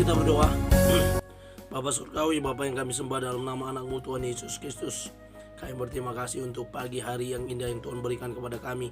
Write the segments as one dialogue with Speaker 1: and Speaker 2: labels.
Speaker 1: kita berdoa. Bapa Surgawi, Bapa yang kami sembah dalam nama anak-Mu Tuhan Yesus Kristus, kami berterima kasih untuk pagi hari yang indah yang Tuhan berikan kepada kami.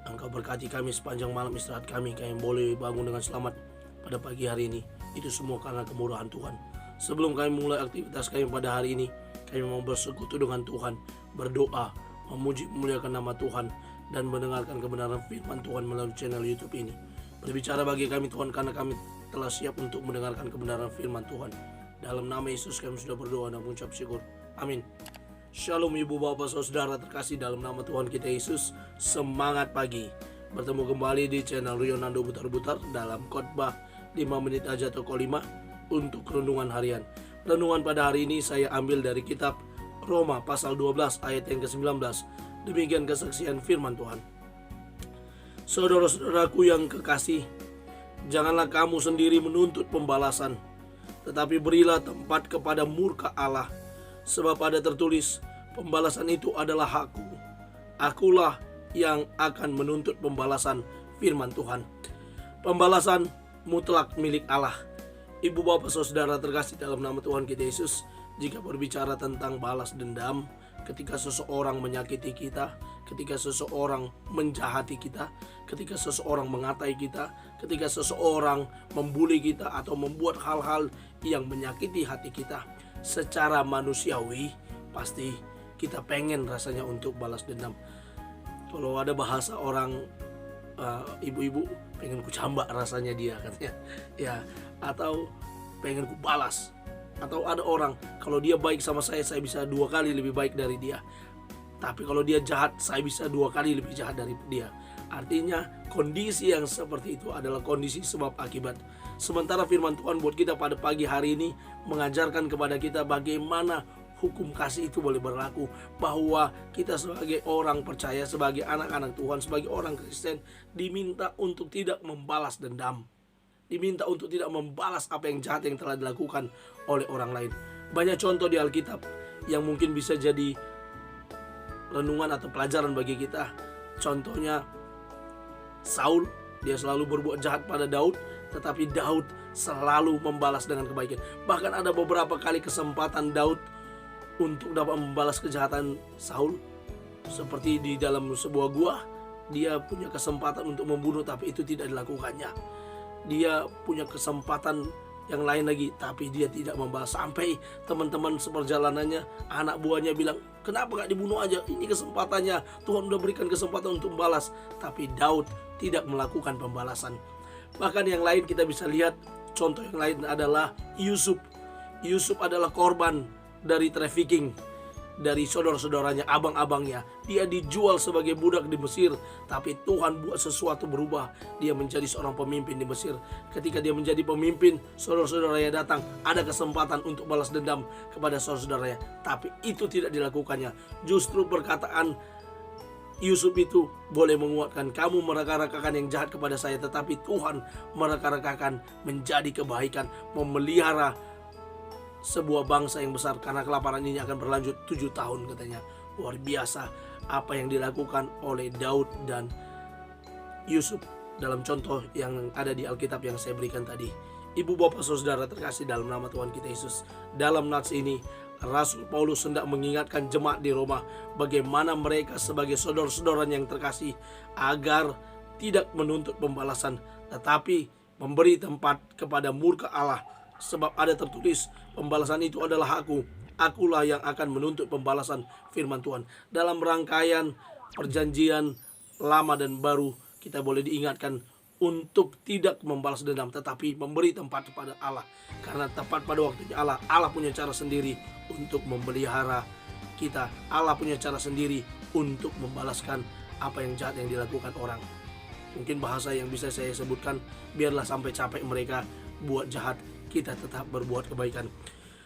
Speaker 1: Engkau berkati kami sepanjang malam istirahat kami boleh bangun dengan selamat pada pagi hari ini. Itu semua karena kemurahan Tuhan. Sebelum kami mulai aktivitas kami pada hari ini, kami mau bersekutu dengan Tuhan, berdoa, memuji memuliakan nama Tuhan, dan mendengarkan kebenaran firman Tuhan melalui channel YouTube ini. Berbicara bagi kami Tuhan, karena kami telah siap untuk mendengarkan kebenaran firman Tuhan. Dalam nama Yesus kami sudah berdoa dan mengucap syukur. Amin. Shalom ibu bapak saudara terkasih dalam nama Tuhan kita Yesus. Semangat pagi. Bertemu kembali di channel Rionando Butar-Butar dalam khotbah 5 menit aja toko 5 untuk renungan harian. Renungan pada hari ini saya ambil dari kitab Roma pasal 12 ayat yang ke-19. Demikian kesaksian firman Tuhan. Saudara-saudaraku yang kekasih, janganlah kamu sendiri menuntut pembalasan, tetapi berilah tempat kepada murka Allah. Sebab ada tertulis, pembalasan itu adalah hakku. Akulah yang akan menuntut pembalasan, firman Tuhan. Pembalasan mutlak milik Allah. Ibu bapak saudara terkasih dalam nama Tuhan kita Yesus, jika berbicara tentang balas dendam, ketika seseorang menyakiti kita, ketika seseorang menjahati kita, ketika seseorang mengatai kita, ketika seseorang membuli kita atau membuat hal-hal yang menyakiti hati kita, secara manusiawi pasti kita pengen rasanya untuk balas dendam. Kalau ada bahasa orang ibu-ibu, pengen ku cambak rasanya dia katanya, ya, atau pengen ku balas. Atau ada orang, kalau dia baik sama saya bisa 2 kali lebih baik dari dia. Tapi kalau dia jahat, saya bisa 2 kali lebih jahat dari dia. Artinya kondisi yang seperti itu adalah kondisi sebab akibat. Sementara firman Tuhan buat kita pada pagi hari ini mengajarkan kepada kita bagaimana hukum kasih itu boleh berlaku. Bahwa kita sebagai orang percaya, sebagai anak-anak Tuhan, sebagai orang Kristen, diminta untuk tidak membalas dendam. Diminta untuk tidak membalas apa yang jahat yang telah dilakukan oleh orang lain. Banyak contoh di Alkitab yang mungkin bisa jadi renungan atau pelajaran bagi kita. Contohnya Saul, dia selalu berbuat jahat pada Daud, tetapi Daud selalu membalas dengan kebaikan. Bahkan ada beberapa kali kesempatan Daud untuk dapat membalas kejahatan Saul. Seperti di dalam sebuah gua, dia punya kesempatan untuk membunuh, tapi itu tidak dilakukannya. Dia punya kesempatan yang lain lagi, tapi dia tidak membalas. Sampai teman-teman seperjalanannya, anak buahnya bilang, kenapa gak dibunuh aja? Ini kesempatannya, Tuhan udah berikan kesempatan untuk membalas. Tapi Daud tidak melakukan pembalasan. Bahkan yang lain kita bisa lihat, contoh yang lain adalah Yusuf. Yusuf adalah korban dari trafficking dari saudara-saudaranya, abang-abangnya. Dia dijual sebagai budak di Mesir, tapi Tuhan buat sesuatu berubah. Dia menjadi seorang pemimpin di Mesir. Ketika dia menjadi pemimpin, saudara-saudaranya datang, ada kesempatan untuk balas dendam kepada saudara-saudaranya, tapi itu tidak dilakukannya. Justru perkataan Yusuf itu boleh menguatkan, kamu meraka-rakakan yang jahat kepada saya, tetapi Tuhan meraka-rakakan menjadi kebaikan, memelihara sebuah bangsa yang besar, karena kelaparan ini akan berlanjut 7 tahun katanya. Luar biasa apa yang dilakukan oleh Daud dan Yusuf dalam contoh yang ada di Alkitab yang saya berikan tadi. Ibu bapak saudara terkasih dalam nama Tuhan kita Yesus, dalam nats ini Rasul Paulus hendak mengingatkan jemaat di Roma bagaimana mereka sebagai saudara-saudaranya yang terkasih agar tidak menuntut pembalasan, tetapi memberi tempat kepada murka Allah. Sebab ada tertulis, pembalasan itu adalah hakku. Akulah yang akan menuntut pembalasan, firman Tuhan. Dalam rangkaian perjanjian lama dan baru, kita boleh diingatkan untuk tidak membalas dendam, tetapi memberi tempat kepada Allah. Karena tepat pada waktunya Allah punya cara sendiri untuk memelihara kita. Allah punya cara sendiri untuk membalaskan apa yang jahat yang dilakukan orang. Mungkin bahasa yang bisa saya sebutkan, biarlah sampai capek mereka buat jahat, kita tetap berbuat kebaikan.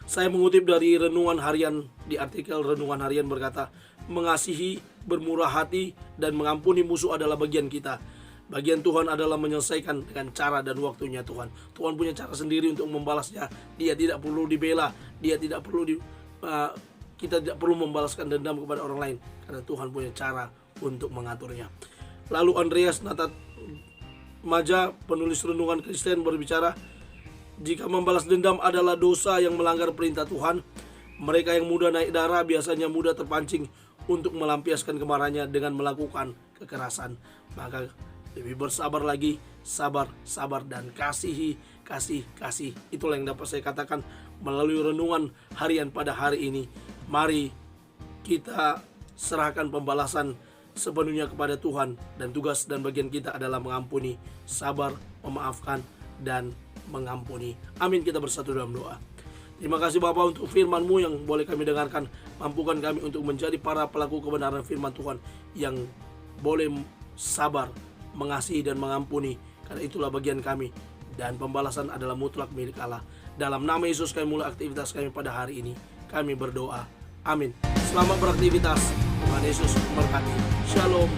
Speaker 1: Saya mengutip dari renungan harian, di artikel renungan harian berkata, mengasihi, bermurah hati, dan mengampuni musuh adalah bagian kita. Bagian Tuhan adalah menyelesaikan dengan cara dan waktunya Tuhan. Tuhan punya cara sendiri untuk membalasnya. Dia tidak perlu dibela, dia tidak perlu kita tidak perlu membalaskan dendam kepada orang lain, karena Tuhan punya cara untuk mengaturnya. Lalu Andreas Natamaja, penulis renungan Kristen, berbicara, Jika membalas dendam adalah dosa yang melanggar perintah Tuhan, mereka yang mudah naik darah biasanya mudah terpancing untuk melampiaskan kemarahannya dengan melakukan kekerasan. Maka lebih bersabar lagi, sabar, dan kasih. Itulah yang dapat saya katakan melalui renungan harian pada hari ini. Mari kita serahkan pembalasan sepenuhnya kepada Tuhan, dan tugas dan bagian kita adalah mengampuni, sabar, memaafkan, dan mengampuni. Amin. Kita bersatu dalam doa. Terima kasih Bapa untuk firman-Mu yang boleh kami dengarkan. Mampukan kami untuk menjadi para pelaku kebenaran firman Tuhan yang boleh sabar, mengasihi, dan mengampuni. Karena itulah bagian kami, dan pembalasan adalah mutlak milik Allah. Dalam nama Yesus kami mulai aktivitas kami pada hari ini. Kami berdoa. Amin. Selamat beraktivitas. Tuhan Yesus memberkati. Shalom.